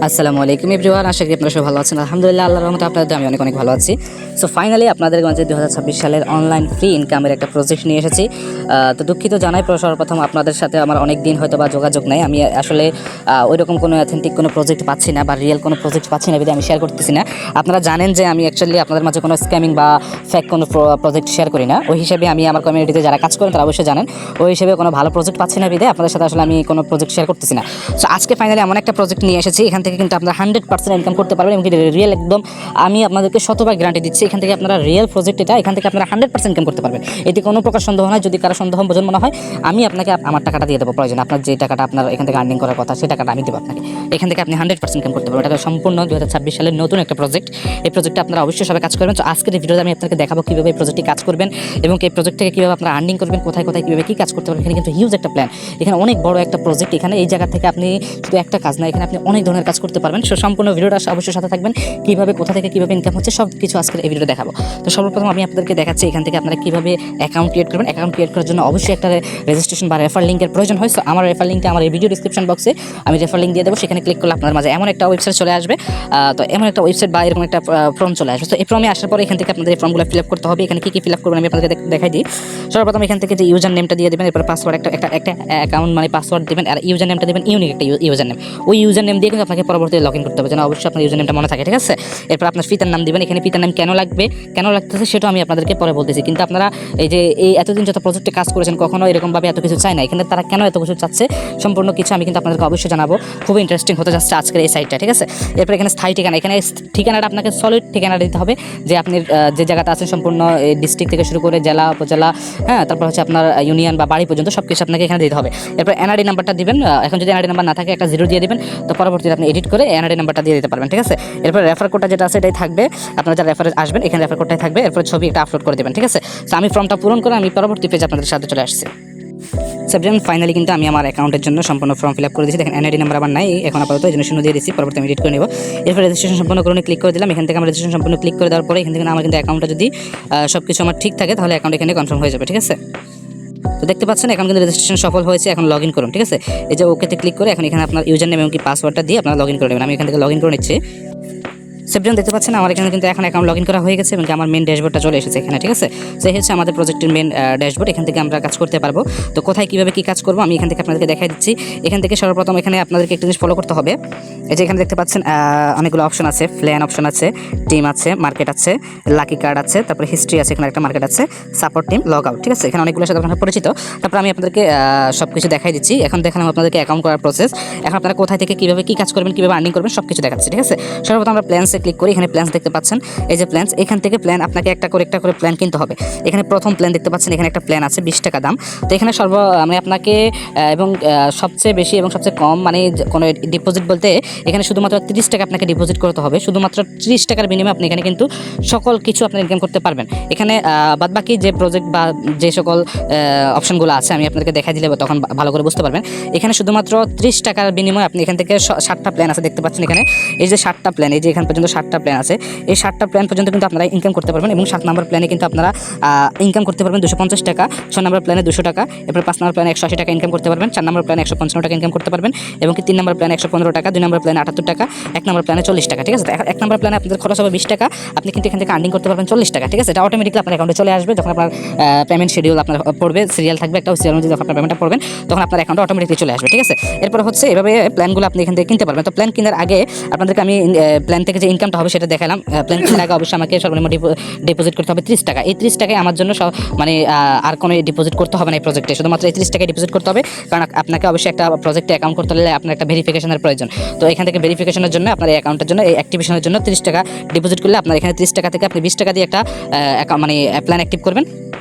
আসসালামু আলাইকুম এভরিওয়ান, আশা করি আপনারা সবাই ভালো আছেন। আলহামদুলিল্লাহ, আল্লাহর রহমতে আপনাদের আমি অনেক ভালো আছি। সো ফাইনালি আপনাদের মাঝে 2026 সালের অনলাইন ফ্রি ইনকামের একটা প্রজেক্ট নিয়ে এসেছি। তো দুঃখিত জানাই সর্বপ্রথম আপনাদের সাথে আমার অনেক দিন হয়তো বা যোগাযোগ নাই। আমি আসলে ওইরকম কোনো অথেন্টিক কোনো প্রজেক্ট পাচ্ছি না বা রিয়েল কোনো প্রজেক্ট পাচ্ছি না, বিধে আমি শেয়ার করতেছি না। আপনারা জানেন যে আমি অ্যাকচুয়ালি আপনাদের মাঝে কোনো স্ক্যামিং বা ফেক কোনো প্রজেক্ট শেয়ার করি না। ওই হিসেবে আমি আমার কমিউনিটিতে যারা কাজ করেন তারা অবশ্যই জানেন, ওই হিসেবে কোনো ভালো প্রজেক্ট পাচ্ছি না, বিধে আপনাদের সাথে আসলে আমি কোনো প্রজেক্ট শেয়ার করতেছি না। সো আজকে ফাইনালি এমন একটা প্রজেক্ট নিয়ে এসেছি, এখান থেকে কিন্তু আপনারা 100% ইনকাম করতে পারবেন এবং রিয়েল একদম আমি আপনাদেরকে শতভাগ গ্যারান্টি দিচ্ছি। এখান থেকে আপনারা রিয়েল প্রজেক্ট এটা, এখান থেকে আপনারা 100% ইনকাম করতে পারবেন। এতে কোনো প্রকার সন্দেহ নয়। যদি কারো সন্দেহ বোঝন মনে হয়, আমি আপনাকে আমার টাকাটা দিয়ে দেবো, প্রয়োজন আপনার যে টাকাটা আপনার এখান থেকে আর্নিং করার কথা সেই টাকাটা আমি দেবো আপনাকে। এখান থেকে আপনি 100% ইনকাম করতে পারবেন। এটা সম্পূর্ণ 2026 সালের নতুন একটা প্রজেক্ট। এই প্রজেক্টে আপনারা অবশ্যই সবাই কাজ করবেন। তো আজকের এই ভিডিওতে আমি আপনাকে দেখাবো কীভাবে এই প্রজেক্টে কাজ করবেন এবং এই প্রজেক্ট থেকে কীভাবে আপনারা আর্নিং করবেন, কোথায় কোথায় কীভাবে কী কাজ করতে পারবেন। এখানে কিন্তু হিউজ একটা প্ল্যান, এখানে অনেক বড় একটা প্রজেক্ট। এখানে এই জায়গা থেকে আপনি শুধু একটা কাজ না, এখানে আপনি অনেক ধরনের কাজ করতে পারবেন। সো সম্পূর্ণ ভিডিওটা অবশ্যই সাথে থাকবেন। কীভাবে কোথা থেকে কীভাবে ইনকাম হচ্ছে সব কিছু আজকের এই ভিডিওতে দেখাবো। তো সর্বপ্রথম আমি আপনাদেরকে দেখাচ্ছি এখান থেকে আপনারা কীভাবে অ্যাকাউন্ট ক্রিয়েট করবেন। অ্যাকাউন্ট ক্রিয়েট করার জন্য অবশ্যই একটা রেজিস্ট্রেশন বা রেফার লিঙ্কের প্রয়োজন হয়। সো আমার রেফার লিঙ্কটা আমার এই ভিডিও ডিসক্রিপশন বক্সে আমি রেফার লিঙ্ক দিয়ে দেবো। সেখানে ক্লিক করলে আপনার মাঝে এমন একটা ওয়েবসাইট চলে আসবে। তো এমন একটা ওয়েবসাইট বা এরকম একটা ফর্ম চলে আসবে। তো এই ফর্মে আসার পরে এখান থেকে আপনাদের এই ফর্মগুলো ফিল আপ করতে হবে। এখানে কী কী ফিল আপ করবেন আমি আপনাদের দেখাই দিই। সর্বপ্রথম এখান থেকে যে ইউজার নেমটা দিয়ে দেবেন, এরপর পাসওয়ার্ড একটা অ্যাকাউন্ট মানে পাসওয়ার্ড দেবেন, আর ইউজার নেমটা দেবেন ইউনিক একটা ইউজার নেম। ওই ইউজার নেম দিয়ে কিন্তু আপনাকে পরবর্তীতে লগ ইন করতে হবে, যেন অবশ্যই আপনার ইউজার নেমটা মনে থাকে, ঠিক আছে। এরপর আপনার পিতার নাম দিবেন। এখানে পিতার নাম কেন লাগতেছে সেটা আমি আপনাদেরকে পরে বলতেছি। কিন্তু আপনারা এই এতদিন যত প্রজেক্টে কাজ করেছেন কখনো এরকমভাবে এত কিছু চায় না। এখানে তারা কেন এত কিছু চাচ্ছে সম্পূর্ণ কিছু আমি কিন্তু আপনাদেরকে অবশ্যই জানাবো। খুবই ইন্টারেস্টিং হতে যাচ্ছে আজকের এই সাইটটা, ঠিক আছে। এরপর এখানে স্থায়ী ঠিকানা, এখানে ঠিকানাটা আপনাকে সলিড ঠিকানা দিতে হবে, যে আপনি যে জায়গাতে আছেন সম্পূর্ণ ডিস্ট্রিক্ট থেকে শুরু করে জেলা উপজেলা, হ্যাঁ, তারপর হচ্ছে আপনার ইউনিয়ন বা বাড়ি পর্যন্ত সব কিছু আপনাকে এখানে দিতে হবে। এরপর এনআরডি নাম্বারটা দিবেন। এখন যদি এনআরডি নাম্বার না থাকে একটা 0 দিয়ে দিবেন, তো পরবর্তীতে আপনি এডিট করে এনআরডি নাম্বারটা দিয়ে দিতে পারবেন, ঠিক আছে। এরপর রেফার কোডটা যেটা আছে এটাই থাকবে, আপনারা যারা রেফারে আসবেন এখানে রেফার কোডটাই থাকবে। এরপর ছবি একটা আপলোড করে দেবেন, ঠিক আছে। তো আমি ফর্মটা পূরণ করে আমি পরবর্তী পেজ আপনাদের সাথে চলে আসছি। সাবজেক্ট ফাইনালি কিন্তু আমি আমার অ্যাকাউন্টের জন্য সম্পূর্ণ ফর্ম ফিল আপ করে দিয়েছি। দেখেন এনআইডি নাম্বার আমার নাই এখন আপাতত, এই জন্য 0 দিয়ে দিচ্ছি, পরবর্তী আমি এডিট করে নেব। এরপর রেজিস্ট্রেশন সম্পূর্ণ করে ক্লিক করে দিলাম। এখান থেকে আমার রেজিস্ট্রেশন সম্পূর্ণ ক্লিক করে দেওয়ার পরে এখান থেকে আমার কিন্তু অ্যাকাউন্টটা যদি সব কিছু আমার ঠিক থাকে তাহলে অ্যাকাউন্ট এখানে কনফার্ম হয়ে যাবে, ঠিক আছে। তো দেখতে পাচ্ছেন এখন কিন্তু রেজিস্ট্রেশন সফল হয়েছে। এখন লগ ইন করুন, ঠিক আছে। এই যে ওকেতে ক্লিক করে এখন এখানে আপনার ইউজার নেম এবং কি পাসওয়ার্ডটা দিয়ে আপনারা লগ ইন করে নেবেন। আমি এখান থেকে লগ ইন করে নিচ্ছি। সেভজন দেখতে পাচ্ছেন আমার এখানে কিন্তু এখন অ্যাকাউন্ট লগ ইন করা হয়ে গেছে এবং আমার মেন ড্যাশবোর্ডটা চলে এসেছে এখানে, ঠিক আছে। সেই হচ্ছে আমাদের প্রজেক্টের মেন ড্যাশবোর্ড। এখান থেকে আমরা কাজ করতে পারবো। তো কোথায় কীভাবে কী কাজ করবো আমি এখান থেকে আপনাদেরকে দেখাই দিচ্ছি। এখান থেকে সর্বপ্রথম এখানে আপনাদেরকে একটা জিনিস ফলো করতে হবে। এই যে এখানে দেখতে পাচ্ছেন অনেকগুলো অপশন আছে, প্ল্যান অপশন আছে, টিম আছে, মার্কেট আছে, লাকি কার্ড আছে, তারপরে হিস্ট্রি আছে, এখানে একটা মার্কেট আছে, সাপোর্ট টিম, লগ আউট, ঠিক আছে। এখানে অনেকগুলোর সাথে আপনারা পরিচিত। তারপর আমি আপনাদেরকে সব কিছু দেখাই দিচ্ছি। এখন দেখালাম আপনাদেরকে অ্যাকাউন্ট করার প্রসেস। এখন আপনারা কোথায় থেকে কীভাবে কী কাজ করবেন, কীভাবে আর্নিং করবেন সব কিছু দেখাচ্ছি, ঠিক আছে। সর্বপ্রথম আমরা প্ল্যান্সে ক্লিক করি। এখানে প্ল্যান্স দেখতে পাচ্ছেন, এই যে প্ল্যান্স, এখান থেকে প্ল্যান আপনাকে একটা করে প্ল্যান কিনতে হবে। এখানে প্রথম প্ল্যান দেখতে পাচ্ছেন, এখানে একটা প্ল্যান আছে 20 টাকা দাম। তো এখানে মানে আপনাকে এবং সবচেয়ে বেশি এবং সবচেয়ে কম মানে কোনো ডিপোজিট বলতে এখানে শুধুমাত্র 30 টাকা আপনাকে ডিপোজিট করতে হবে। শুধুমাত্র 30 টাকার বিনিময়ে আপনি এখানে কিন্তু সকল কিছু আপনি ইনকাম করতে পারবেন। এখানে বাদবাকি যে প্রজেক্ট বা যে সকল অপশনগুলো আছে আমি আপনাদেরকে দেখাই দিলে তখন ভালো করে বুঝতে পারবেন। এখানে শুধুমাত্র 30 টাকার বিনিময়ে আপনি এখান থেকে 7টা প্ল্যান আছে দেখতে পাচ্ছেন এখানে। এই যে 7টা প্ল্যান, এই যে এখান পর্যন্ত 7টা প্ল্যান আছে, এই 7টা প্ল্যান পর্যন্ত কিন্তু আপনারা ইনকাম করতে পারবেন। এবং 7 নম্বর প্ল্যানে কিন্তু আপনারা ইনকাম করতে পারবেন 250 টাকা, 6 নম্বর প্ল্যানে 200 টাকা, এরপর 5 নম্বর প্ল্যানে 180 টাকা ইনকাম করতে পারবেন, 4 নম্বর প্ল্যানে 155 টাকা ইনকাম করতে পারবেন, এবং 3 নম্বর প্ল্যানে 115 টাকা, 2 নম্বর প্ল্যানে 78 টাকা, 1 নম্বর প্ল্যানে 40 টাকা, ঠিক আছে। 1 নম্বর প্ল্যানে আপনাদের খরচ হবে 20 টাকা, আপনি কিন্তু এখান থেকে আর্নিং করতে পারবেন 40 টাকা, ঠিক আছে। এটা অটোমেটিকলি আপনার অ্যাকাউন্টে চলে আসবে যখন আপনার পেমেন্ট শিডিউল আপনার পড়বে, সিরিয়াল থাকবে একটা, সিরিয়াল অনুযায়ী যখন আপনার পেমেন্টটা পড়বেন তখন আপনার অ্যাকাউন্টে অটোমেটিকলি চলে আসবে, ঠিক আছে। এরপর হচ্ছে এভাবে প্ল্যানগুলো আপনি এখান থেকে কিনতে পারবেন। তো প্ল্যান কেনার আগে আপনাদেরকে আমি প্ল্যান থেকে যে ইনকামটা হবে সেটা দেখালাম। প্ল্যান কেনার আগে অবশ্যই আমাকে সর্বনিম্ন ডিপোজিট করতে হবে 30 টাকা। এই 30 টাকায় আমার জন্য মানে আর কোনো ডিপোজিট করতে হবে না এই প্রজেক্টে, শুধুমাত্র এই 30 টাকায় ডিপোজিট করতে হবে। কারণ আপনাকে অবশ্যই একটা প্রজেক্টে অ্যাকাউন্ট করতে হলে আপনার একটা ভেরিফিকেশনের প্রয়োজন। তো এখান থেকে ভেরিফিকেশনের জন্য আপনার এই অ্যাকাউন্টের জন্য এই অ্যাক্টিভেশনের জন্য 30 টাকা ডিপোজিট করলে আপনার এখানে 30 টাকা থেকে আপনি 20 টাকা দিয়ে একটা মানে প্ল্যান অ্যাক্টিভ করবেন।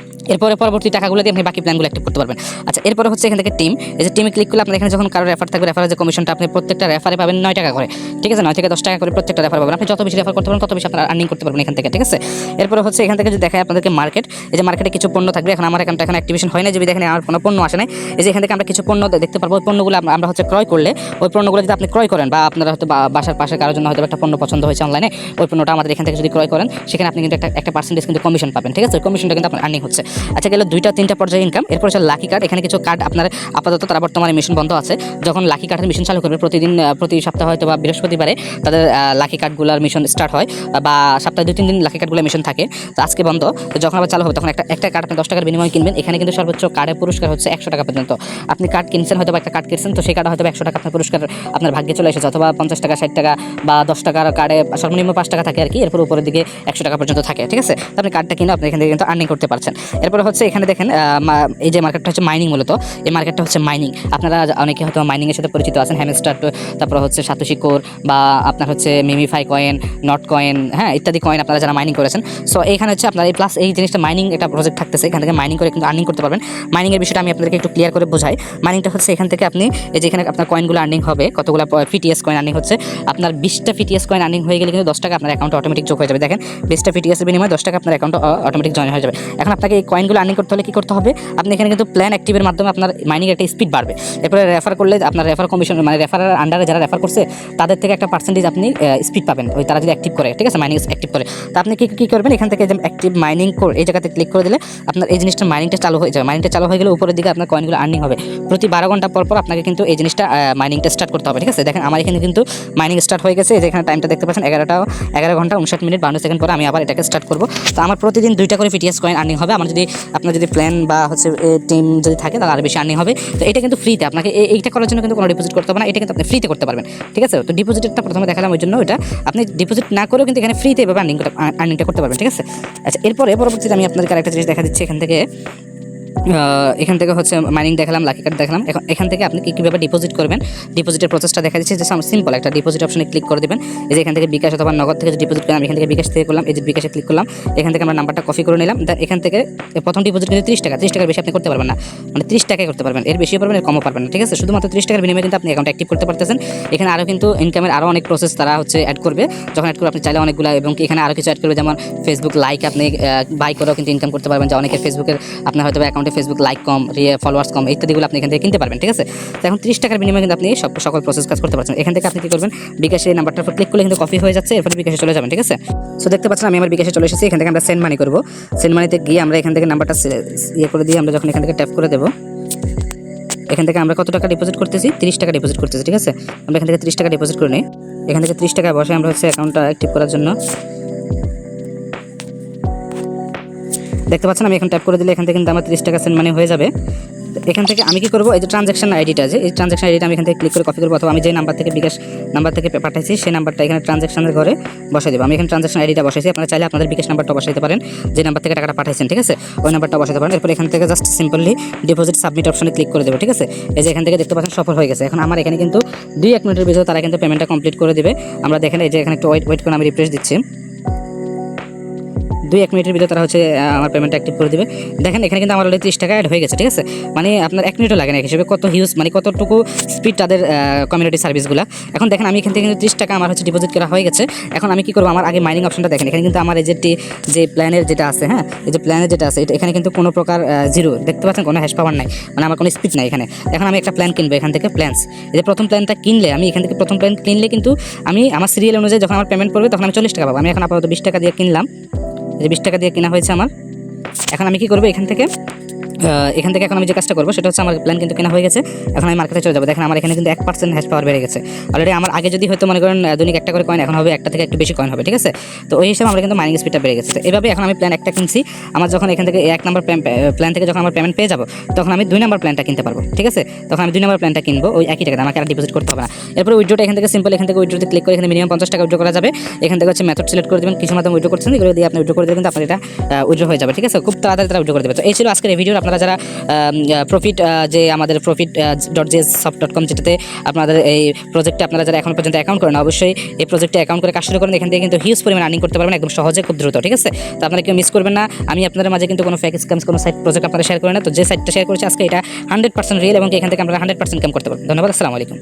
এরপরে পরবর্তী টাকাগুলো দিয়ে আপনি বাকি প্ল্যানগুলো অ্যাক্টিভ করতে পারবেন। আচ্ছা, এরপরে হচ্ছে এখান থেকে টিম, এই যে টিমে ক্লিক করলে আপনার এখানে যখন কারো রেফার থাকবে, রেফারের যে কমিশনটা আপনি প্রত্যেকটা রেফারে পাবেন 9 টাকা করে, ঠিক আছে। 9 থেকে 10 টাকা করে প্রত্যেকটা রেফার পাবেন। আপনি যত বেশি রেফার করতে পারবেন তত বেশি আপনার আর্নিং করতে পারবেন এখান থেকে, ঠিক আছে। এরপরে হচ্ছে এখান থেকে যদি দেখায় আপনাদেরকে মার্কেট, এই যে মার্কেটে কিছু পণ্য থাকবে। এখন আমার অ্যাকাউন্টটা এখন অ্যাক্টিভেশন হয় না, যদি দেখেন আমার কোনো পণ্য আসে নাই। এই যে এখান থেকে আমরা কিছু পণ্য দেখতে পারবো। ওই পণ্যগুলো আমরা হচ্ছে ক্রয় করলে, ওই পণ্যগুলো যদি আপনি ক্রয় করেন বা আপনারা হয়তো বাসার পাশে কারোর জন্য হয়তো একটা পণ্য পছন্দ হয়েছে অনলাইনে, ওই পণ্যটা আমাদের এখান থেকে যদি ক্রয় করেন সেখানে আপনি কিন্তু একটা পার্সেন্টেজ কিন্তু কমিশন পাবেন, ঠিক আছে। কমিশনটা কিন্তু আপনার আর্নিং হচ্ছে। আচ্ছা গেল 2টা-3টা পর্যায়ে ইনকাম। এরপর হচ্ছে লাকি কার্ড। এখানে কিছু কার্ড আপনার আপাতত তারা বর্তমানে মিশন বন্ধ আছে। যখন লাকি কার্ডের মিশন চালু করবে প্রতিদিন প্রতি সপ্তাহে হয়তো বা বৃহস্পতিবারে তাদের লাকি কার্ডগুলোর মিশন স্টার্ট হয়, বা সপ্তাহে 2-3 দিন লাকি কার্ডগুলোর মিশন থাকে। তো আজকে বন্ধ, তো যখন আবার চালু হবে তখন একটা কার্ড আপনি 10 টাকার বিনিময়ে কিনবেন। এখানে কিন্তু সর্বোচ্চ কার্ডের পুরস্কার হচ্ছে 100 টাকা পর্যন্ত। আপনি কার্ড কিনছেন, হয়তো একটা কার্ড কিনছেন, তো সেই কার্ডে হয়তো 100 টাকা আপনার পুরস্কার আপনার ভাগ্যে চলে এসেছে, অথবা 50 টাকা, 60 টাকা বা 10 টাকার কার্ডে সর্বনিম্ন 5 টাকা থাকে আর কি, এরপর উপরের দিকে 100 টাকা পর্যন্ত থাকে। ঠিক আছে, তো আপনি কার্ডটা কিনে আপনি এখান থেকে কিন্তু আর্নিং করতে পারছেন। এরপর হচ্ছে এখানে দেখেন এই যে মার্কেটটা হচ্ছে মাইনিং, মূলত এই মার্কেটটা হচ্ছে মাইনিং। আপনারা অনেকে হয়তো মাইনিংয়ের সাথে পরিচিত আছেন, হ্যামস্টার, তারপর হচ্ছে সাতোশি কোর, বা আপনার হচ্ছে মিমিফাই কয়েন, নট কয়েন, হ্যাঁ ইত্যাদি কয়েন আপনারা যারা মাইনিং করেছেন। সো এইখানে হচ্ছে আপনার এই প্লাস এই জিনিসটা মাইনিং একটা প্রজেক্ট থাকতেছে, এখান থেকে মাইনিং করে কিন্তু আর্নিং করতে পারবেন। মাইনিংয়ের বিষয়টা আমি আপনাদেরকে একটু ক্লিয়ার করে বোঝাই। মাইনিংটা হচ্ছে এখান থেকে আপনি এই যে এখানে আপনার কয়েনগুলো আর্নিং হবে, কতগুলো ফিটিএস কয়েন আর্নিং হচ্ছে, আপনার 20টা ফিটিএস কয়েন আর্নিং হয়ে গেলে কিন্তু 10 টাকা আপনার অ্যাকাউন্টে অটোমেটিক যোগ হয়ে যাবে। দেখেন 20টা ফিটিএস এর বিনিময়ে 10 টাকা আপনার অ্যাকাউন্টে অটোমেটিক জয়েন হয়ে যাবে। এখন আপনাকে এই কয়েনগুলো আর্নিং করতে হলে কি করতে হবে, আপনি এখানে কিন্তু প্ল্যান অ্যাক্টিভের মাধ্যমে আপনার মাইনিং একটা স্পিড বাড়বে। এরপরে রেফার করলে আপনার রেফার কমিশন, মানে রেফারের আন্ডারে যারা রেফার করছে তাদের থেকে একটা পার্সেন্টেজ আপনি স্পিড পাবেন, ওই তারা যদি অ্যাক্টিভ করে। ঠিক আছে, মাইনিং অ্যাক্টিভ করে। তো আপনি কি করবেন, এখান থেকে যে অ্যাক্টিভ মাইনিং কোর এই জায়গাতে ক্লিক করে দিলে আপনার এই জিনিসটা মাইনিংটা চালু হয়ে যাবে। মাইনিংটা চালু হয়ে গেলে উপরের দিকে আপনার কয়েনগুলো আর্নিং হবে। প্রতি 12 ঘন্টা পর পর আপনাকে কিন্তু এই জিনিসটা মাইনিংটা স্টার্ট করতে হবে। ঠিক আছে, দেখেন আমার এখানে কিন্তু মাইনিং স্টার্ট হয়ে গেছে। যেখানে টাইমটা দেখতে পাচ্ছেন 11 ঘন্টা 59 মিনিট 52 সেকেন্ড পরে আমি আবার এটাকে স্টার্ট করব। তো আমার প্রতিদিন 2টা করে ফিটিএস কয়েন আর্নিং হবে। আমার যদি আপনার যদি প্ল্যান বা হচ্ছে টিম যদি থাকে তাহলে আরও বেশি আর্নিং হবে। তো এটা কিন্তু ফ্রিতে, আপনাকে এইটা করার জন্য কিন্তু কোনো ডিপোজিট করতে হবে না, এটা কিন্তু আপনি ফ্রিতে করতে পারবেন। ঠিক আছে, তো ডিপোজিটটা প্রথমে দেখালাম ওই জন্য, এটা আপনি ডিপোজিট না করেও কিন্তু এখানে ফ্রিতে এভাবে আর্নিংটা করতে পারবেন। ঠিক আছে, আচ্ছা এরপরে পরবর্তীতে আমি আপনাদেরকে আরেকটা জিনিস দেখা দিচ্ছি। এখান থেকে হচ্ছে মাইনিং দেখালাম, লাকি কার্ড দেখালাম। এখন এখান থেকে আপনি কীভাবে ডিপোজিট করবেন, ডিপোজিটের প্রসেসটা দেখা দিচ্ছে। যে সিম্পল একটা ডিপোজিট অপশনে ক্লিক করে দেবেন। এই যে এখান থেকে বিকাশ অথবা নগদ থেকে ডিপোজিট করেন, আমি এখান থেকে বিকাশ থেকে করলাম। এই যে বিকাশে ক্লিক করলাম, এখান থেকে আমরা নাম্বারটা কপি করে নিলাম। দেন এখান থেকে প্রথম ডিপোজিট কিন্তু 30 টাকা, 30 টাকার বেশি আপনি করতে পারবেন না, মানে 30 টাকায় করতে পারবেন, এর বেশিও পারবেন, এর কমও পারবেন না। ঠিক আছে, শুধুমাত্র 30 টাকার বিনিময়ে কিন্তু আপনি অ্যাকাউন্ট অ্যাক্টিভ করতে পারতেছেন। এখানে আরও কিন্তু ইনকামের আরও অনেক প্রসেস তারা হচ্ছে অ্যাড করবে। যখন অ্যাড করবে আপনি চাইলে অনেকগুলো, এবং এখানে আরও কিছু অ্যাড করবে, যেমন ফেসবুক লাইক আপনি বাই করেও কিন্তু ইনকাম করতে পারবেন। যে অনেকের ফেসবুকের আপনার হয়তো অ্যাকাউন্টে ফেসবুক লাইক কম, ফলোয়ার্স কম, ইত্যাদিগুলো আপনি এখান থেকে কিনতে পারবেন। ঠিক আছে, তো এখন 30 টাকার বিনিময়ে কিন্তু আপনি সকল প্রসেস কাজ করতে পারছেন। এখান থেকে আপনি কি করবেন, বিকাশে নাম্বারটার উপর ক্লিক করলে কিন্তু কপি হয়ে যাচ্ছে, এরপরে বিকাশে চলে যাবেন। ঠিক আছে, সো দেখতে পাচ্ছেন আমি আমার বিকাশে চলে এসেছি। এখান থেকে আমরা সেন্ড মানি করবো। সেন্ড মানিতে গিয়ে আমরা এখান থেকে নাম্বারটা করে দিয়ে আমরা যখন এখান থেকে ট্যাপ করে দেবো, এখান থেকে আমরা কত টাকা ডিপোজিট করতেছি, 30 টাকা ডিপোজিট করতেছি। ঠিক আছে, আমরা এখান থেকে 30 টাকা ডিপোজিট করে নিই। এখান থেকে 30 টাকা বসে আমরা হচ্ছে অ্যাকাউন্টটা অ্যাক্টিভ করার জন্য দেখতে পাচ্ছেন আমি এখন ট্যাপ করে দিলে এখান থেকে কিন্তু আমার 30 টাকা সেন্ড মানি হয়ে যাবে। এখান থেকে আমি কি করবো, এই যে ট্রানজ্যাকশন আইডিটা, যে এই ট্রানজ্যাকশন আইডিটা আমি এখান থেকে ক্লিক করে কপি করবো, অথবা আমি যে নাম্বার থেকে বিকাশ নাম্বার থেকে পাঠাইছি সেই নাম্বারটা এখানে ট্রানজ্যাকশনের ঘরে বসাই দেবো। আমি এখানে ট্রানজ্যাকশন আইডিটা বসাইছি, আপনারা চাইলে আপনাদের বিকাশ নাম্বারটা বসাইতে পারেন, যে নাম্বার থেকে টাকাটা পাঠাইছেন। ঠিক আছে, ওই নাম্বারটা বসাইতে পারেন। এরপর এখান থেকে জাস্ট সিম্পলি ডিপোজিট সাবমিট অপশনে ক্লিক করে দেবো। ঠিক আছে, এই যে এখান থেকে দেখতে পাচ্ছেন সফল হয়ে গেছে। এখন আমার এখানে কিন্তু 2-1 মিনিটের ভিতরে তারা কিন্তু পেমেন্টটা কমপ্লিট করে দেবে। আমরা দেখেন এই যে এখানে একটু ওয়েট করে আমি রিফ্রেশ দিচ্ছি। 2-1 মিনিটের ভিতরে তারা হচ্ছে আমার পেমেন্টটা অ্যাক্টিভ করে দেবে। দেখেন এখানে কিন্তু আমার অলরেডি 30 টাকা অ্যাড হয়ে গেছে। ঠিক আছে, মানে আপনার 1 মিনিটও লাগে না, হিসেবে কত হিউজ, মানে কতটুকু স্পিড তাদের কমিউনিটি সার্ভিসগুলো। এখন দেখেন আমি এখান থেকে কিন্তু 30 টাকা আমার হচ্ছে ডিপোজিট করা হয়ে গেছে। এখন আমি কি করবো, আমার আগে মাইনিং অপশনটা দেখেন, এখানে কিন্তু আমার এই যে প্ল্যানের যেটা আছে, হ্যাঁ এই যে প্ল্যানের যেটা আছে, এখানে কিন্তু কোনো প্রকার জিরো দেখতে পাচ্ছেন, কোনো হ্যাশ পাওয়ার নাই, মানে আমার কোনো স্পিড নাই এখানে। এখন আমি একটা প্ল্যান কিনবো এখান থেকে, প্ল্যান্স, এই যে প্রথম প্ল্যানটা কিনলে, আমি এখান থেকে প্রথম প্ল্যান কিনলে কিন্তু আমি আমার সিরিয়াল অনুযায়ী যখন আমার পেমেন্ট পড়বে তখন আমি 40 টাকা পাবো। আমি এখন আপাতত 20 টাকা দিয়ে কিনলাম, যে 20 টাকা দিয়ে কেনা হয়েছে আমার। এখন আমি কি করবো, এখান থেকে এখন আমি যে কাজটা করবো সেটা হচ্ছে, আমার প্ল্যান কিন্তু কেনা হয়ে গেছে। এখন আমি মার্কেটে চলে যাবো। দেখেন আমার এখানে কিন্তু 1% হ্যাশ পাওয়ার বেড়ে গেছে অলরেডি। আমার আগে যদি হয়তো মনে করেন দৈনিক একটা করে কয়েন, এখন হবে একটা থেকে একটু বেশি কয়েন হবে। ঠিক আছে, তো ওই হিসাবে আমরা কিন্তু মাইনিং স্পিডটা বেড়ে গেছে। তো এভাবে এখন আমি প্ল্যান একটা কিনছি, আমার যখন এখান থেকে 1 নম্বর প্ল্যান থেকে যখন আমার পেমেন্ট পেয়ে যাবো, তখন আমি 2 নম্বর প্ল্যানটা কিনতে পারবো। ঠিক আছে, তখন আমি 2 নম্বর প্ল্যানটা কিনবো ওই একই টাকাতে, আমাকে আর ডিপোজিট করতে হবে না। এরপর উইড্রোটা এখান থেকে সিম্পল, এখান থেকে উইড্রোতে ক্লিক করে এখানে মিনিমাম 50 টাকা উইড্রো করা যাবে। এখান থেকে হচ্ছে মেথড সিলেক্ট করে দেবেন, কিছু মাধ্যমে উইড্রো করছেন, এগুলো দিয়ে আপনি উইড্রো করে দেবেন, কিন্তু আপনার এটা উইড্রো হয়ে যাবে। ঠিক আছে, খুব তাড়াতাড়ি তারা উইড্রো করে দেবে। তো এই ছিল আজকের এই ভিডিও। আপনারা যারা প্রফিট, যে আমাদের profit.jsoft.com, যেটাতে আপনাদের এই প্রজেক্টে আপনারা যারা এখন পর্যন্ত অ্যাকাউন্ট করেন, অবশ্যই এই প্রজেক্টে অ্যাকাউন্ট করে কাজ শুরু করেন। এখান থেকে কিন্তু হিউজ পরিমাণ আর্নিং করতে পারবেন একদম সহজে, খুব দ্রুত। ঠিক আছে, তো আপনারা কেউ মিস করবেন না। আমি আপনাদের মাঝে কিন্তু কোনো ফেক স্ক্যামস, কোনো সাইট প্রজেক্ট আপনারা শেয়ার করেন না। তো যে সাইটটা শেয়ার করেছি আজকে, এটা 100% রিয়েল, এবং এখান থেকে আমরা 100% কাম করতে পারবেন। ধন্যবাদ, আসসালামু আলাইকুম।